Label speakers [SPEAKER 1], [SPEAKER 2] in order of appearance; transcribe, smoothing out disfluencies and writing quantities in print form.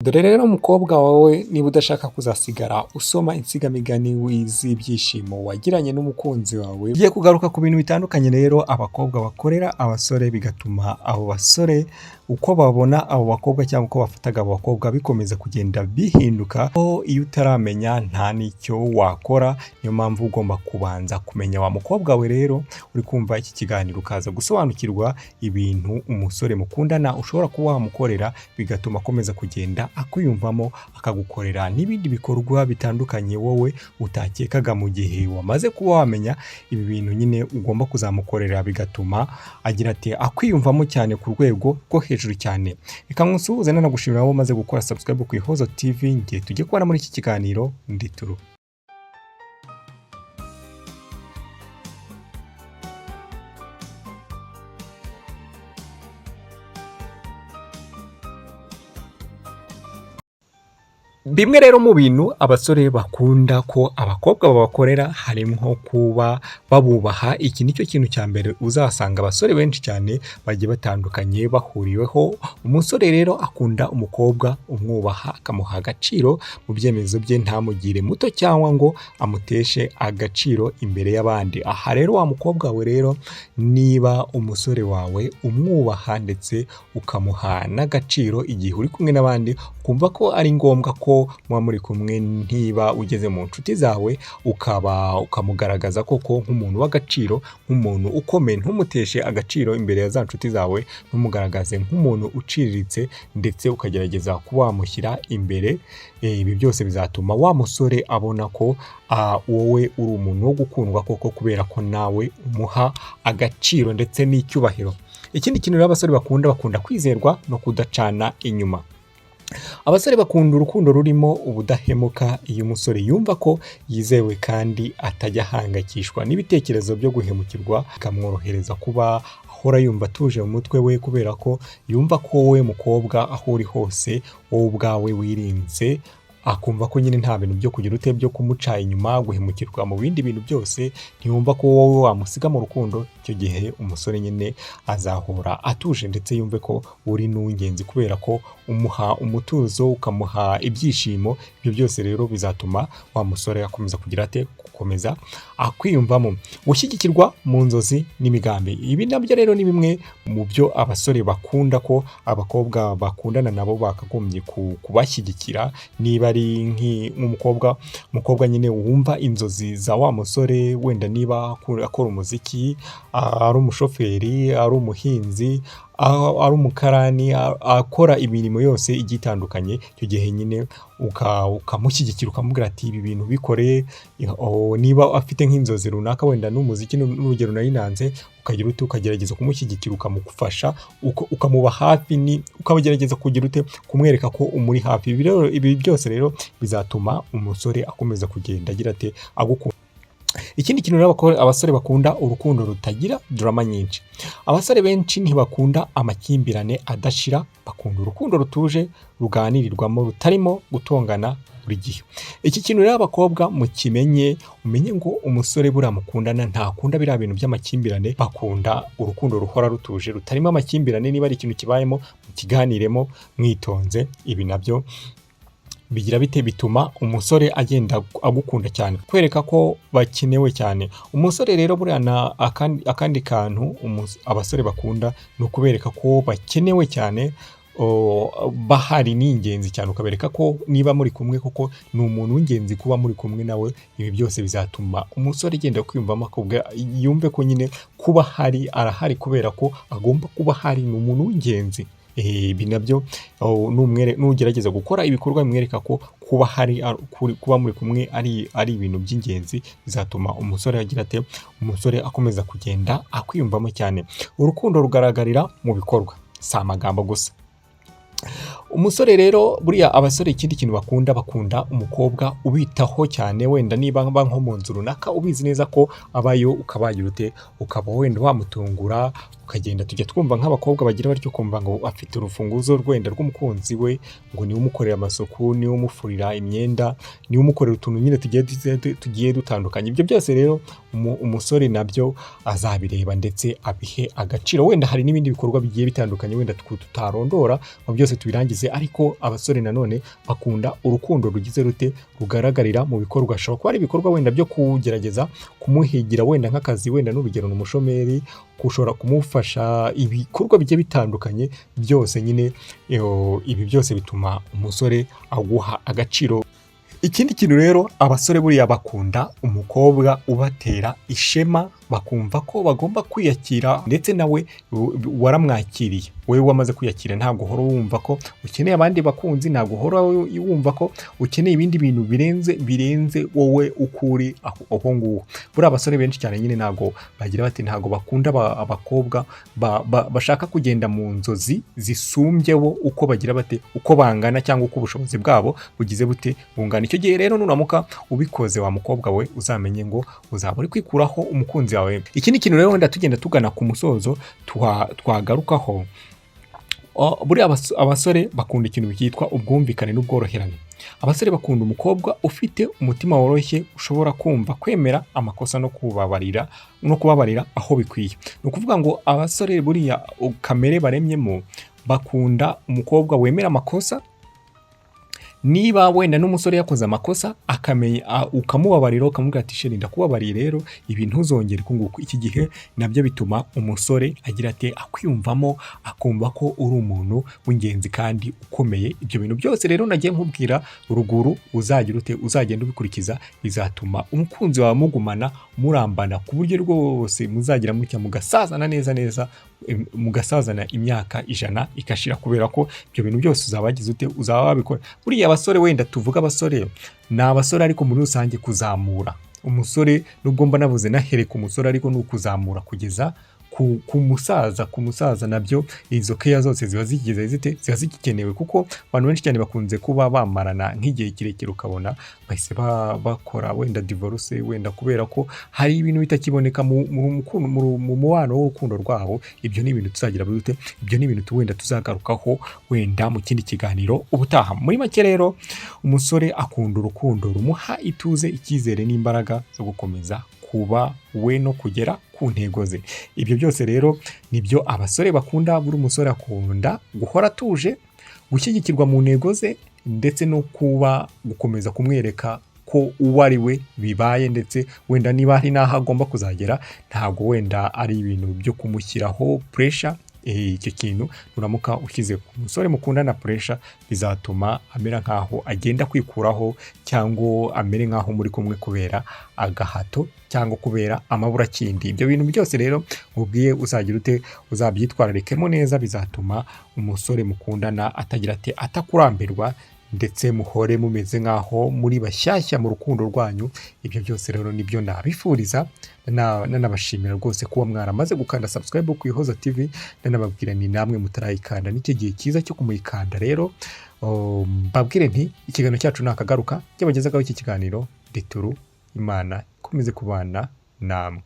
[SPEAKER 1] Dore rero mukobwa wowe niba udashaka kuzasigara usoma insigamigani z'ibyishimo wagiranye n'umukunzi wawe, ugiye kugaruka ku bintu bitandukanye rero abakobwa bakorera abasore bigatuma abo basore uko babona abo bakobwa cyangwa uko bafataga abo bakobwa bikomeza kugenda bihinduka. Iyo utaramenya nta n'icyo wakora, niyo mpamvu ugomba kubanza kumenya wa mukobwa we rero uri kumva iki kiganiro ukaza gusobanukirwa ibintu umusore mukundana ushobora kuba wamukorera bigatuma akomeza kugenda akwiyumvamo, akagukorera n'ibindi bikorwa bitandukanye wowe utakekaga mu gihe wamaze kuba wamenya ibi bintu nyine ugomba kuzamukorera bigatuma agira ati akwiyumvamo cyane ku rwego rwo hejuru cyane. Reka nkusuhuze nanagushimira abo umaze gukora subscribe ku Ihozo TV, ngiye tujye kubana muri iki kiganiro ndituru. Bimwe rero mu bintu abasore bakunda ko abakobwa babakorera harimo nko kuba babubaha. Iki nicyo kintu cya mbere uzasanga abasore benshi cyane bagiye batandukanye bahuriweho. Umusore rero akunda umukobwa umwubaha, akamuha agaciro mu byemezo bye, ntamugire muto cyangwa ngo amuteshe agaciro imbere y'abandi. Aha rero wa mukobwa we rero, niba umusore wawe umwubaha ndetse ukamuha n'agaciro igihe uri kumwe n'abandi, ukumva ko ari ngombwa ko muba muri kumwe, ntiba ugeze mu nshuti zawe ukamugaragaza koko nk'umuntu w'agaciro, nk'umuntu ukomeye, ntumuteshe agaciro imbere ya za nshuti zawe, ntumugaragaze nk'umuntu uciriritse, ndetse ukagerageza kuba wamushyira imbere. Ibi byose bizatuma wa musore abona ko wowe uri umuntu wo gukundwa koko, kubera ko nawe umuha agaciro ndetse n'icyubahiro. Ikindi kintu rero abasore bakunda kwizerwa no kudacana inyuma. Abasore bakunda urukundo rurimo ubudahemuka. Iyo umusore yumva ko yizewe kandi atajya ahangayikishwa n'ibitekerezo byo guhemukirwa, bikamworohereza kuba ahora yumva atuje mu mutwe we, kubera ko yumva ko wowe mukobwa aho uri hose wowe ubwawe wirinze, akumva ko nyine nta bintu byo kugira ute byo kumuca inyuma, guhemukirwa mu bindi bintu byose. Ntiyumva ko wowe wamusiga mu rukundo. Icyo gihe umusore nyine azahora atuje ndetse yumve ko uri n'uw'ingenzi, kubera ko umuha umutuzo, ukamuha ibyishimo. Ibyo byose rero bizatuma wa musore akomeza kugira ate, gukomeza akwiyumvamo. Gushyigikirwa mu nzozi n'imigambi. Ibi nabyo rero ni bimwe mu byo abasore bakunda ko abakobwa bakundana nabo bakagombye kubashyigikira. Niba ari nk'umukobwa nyine wumva inzozi za wa musore, wenda niba akora umuziki, ari umushoferi, ari umuhinzi, ari umukarani, akora imirimo yose igiye itandukanye, icyo gihe nyine ukamushyigikira, ukamubwira ati ibi bintu bikoreye. Niba afite nk'inzozi runaka, wenda n'umuziki n'urugero narinanze, ukagira ute ukagerageza kumushyigikira, ukamufasha, ukamuba hafi, ukagerageza kugira ute kumwereka ko umuri hafi. Ibi byose rero bizatuma umusore akomeza kugenda agira ate, agukunda. Ikindi kintu rero abasore bakunda urukundo rutagira drama nyinshi. Abasore benshi ntibakunda amakimbirane adashira, bakunda urukundo rutuje, ruganirirwamo, rutarimo gutongana buri gihe. Iki kintu rero abakobwa mukimenye, umenye ngo umusore buriya mukundana ntakunda biriya bintu by'amakimbirane, bakunda urukundo ruhora rutuje, rutarimo amakimbirane. Niba ari ikintu kibayemo, mukiganiremo mwitonze. Ibi nabyo bigira bite, bituma umusore agenda agukunda cyane, kwereka ko bakenewe cyane. Umusore rero buriya akandi kantu abasore bakunda ni ukubereka ko bakenewe cyane, bahari ni ingenzi cyane, ukabereka ko niba muri kumwe koko ni umuntu w'ingenzi kuba muri kumwe nawe. Ibi byose bizatuma umusore agenda kwiyumvamo, yumve ko nyine kuba hari arahari, kubera ko agomba kuba hari, ni umuntu w'ingenzi. Ibi nabyo nugerageza gukora ibikorwa bimwereka ko kuba hari, kuba muri kumwe ari ibintu by'ingenzi, bizatuma umusore agira ate, umusore akomeza kugenda akwiyumvamo cyane. Urukundo rugaragarira mu bikorwa, si amagambo gusa. Umusore rero buriya abasore ikindi kintu bakunda umukobwa ubitaho cyane. Wenda niba nko mu nzu runaka ubizi neza ko abayo, ukabagira ute, ukaba wenda wamutungura, ukagenda tujya twumva nk'abakobwa bagira batyo kumva ngo afite urufunguzo rwenda rw'umukunzi we, ngo niwe umukorera amasuku, niwe umufurira imyenda, niwe umukorera utuntu nyine tugiye dutandukanye. Ibyo byose rero umusore nabyo azabireba ndetse abihe agaciro. Wenda hari n'ibindi bikorwa bigiye bitandukanye wenda tutarondora ngo byose tubirangize, ariko abasore nanone bakunda urukundo rugize rute rugaragarira mu bikorwa. Ashobora kuba ari ibikorwa wenda byo kugerageza kumuhigira wenda nk'akazi, wenda n'urugero ni umushomeri, ushobora kumufasha ibikorwa bigiye bitandukanye byose nyine. Ibi byose bituma umusore aguha agaciro. Ikindi kintu rero, abasore buriya bakunda umukobwa ubatera ishema, bakumva ko bagomba kwiyakira ndetse nawe waramwakiriye. Wowe wamaze kwiyakira ntabwo uhora wumva ko ukeneye abandi bakunzi, ntabwo uhora wumva ko ukeneye ibindi bintu birenze wowe ukuri aho nguho. Buriya abasore benshi cyane nyine ntabwo bagira bati, ntabwo bakunda abakobwa bashaka kugenda mu nzozi zisumbye bo uko bagira bate, uko bangana cyangwa uko ubushobozi bwabo bugize bute bungana. Icyo gihe rero nuramuka ubikoze wa mukobwa we, uzamenye ngo uzaba uri kwikuraho umukunzi wawe. Ikindi kintu rero wenda tugenda tugana ku musozo twagarukaho, buriya abasore bakunda ikintu cyitwa ubwumvikane n'ubworoherane. Abasore bakunda umukobwa ufite umutima woroshye, ushobora kumva, kwemera amakosa no kubabarira aho bikwiye. Ni ukuvuga ngo abasore buriya kamere baremyemo bakunda umukobwa wemera amakosa. Niba wenda n'umusore yakoze amakosa ukamubabarira, ukamubwira ati sheri ndakubabariye rero ibi ntuzongere kunguka. Iki gihe nabyo bituma umusore agira ati akwiyumvamo, akumva ko uri umuntu w'ingenzi kandi ukomeye. Ibyo bintu byose rero nagiye nkubwira ruguru uzagenda ubikurikiza, bizatuma umukunzi wawe mugumana, murambana ku buryo rwose muzagira mutya mugasazana neza, mugasazana imyaka 100 ikashira, kubera ko ibyo bintu byose uzaba wabikora. Buriya abasore, wenda tuvuga abasore, ni abasore ariko muri rusange kuzamura umusore, nubwo mba navuze nahereka umusore, ariko ni ukuzamura kugeza ku musaza nabyo izo keya zose ziba zigikenewe, kuko abantu benshi cyane bakunze kuba bamarana nk'igihe kirekire ukabona bahise bakora wenda divorce, wenda kubera ko hari ibintu bitakiboneka mu mubano w'urukundo rwabo. Ibyo ni ibintu tuzagira bute, ibyo ni ibintu wenda tuzagarukaho wenda mu kindi kiganiro ubutaha. Muri make rero, umusore akunda urukundo rumuha ituze, icyizere n'imbaraga zo gukomeza kuba we no kugera ku ntego ze. Ibyo byose rero nibyo abasore bakunda. Buri musore akunda guhora atuje, gushyigikirwa mu ntego ze, ndetse no gukomeza kumwereka ko uwo ari we bibaye, ndetse wenda niba hari n'aho agomba kuzagera, ntabwo wenda ari ibintu byo kumushyiraho pressure. Icyo kintu nuramuka ushyize ku musore mukundana pressure, bizatuma amera nkaho agenda kwikuraho, cyangwa amere nkaho muri kumwe kubera agahato cyangwa kubera amaburakindi. Ibyo bintu byose rero mubwiye uzabyitwararikemo neza, bizatuma umusore mukundana atakurambirwa, ndetse muhore mumeze nkaho muri bashyashya mu rukundo rwanyu. Ibyo byose rero nibyo nabifuriza, nanabashimira rwose kuba mwaramaze gukanda subscribe ku Ihoza TV, nanababwira ni namwe mutarayikanda, n'icyo gihe cyiza cyo kumuyikanda. Rero mbabwire nti ikiganiro cyacu nakagaruka, cyabagezagaho iki kiganiro Rituru. Imana ikomeze kubana namwe.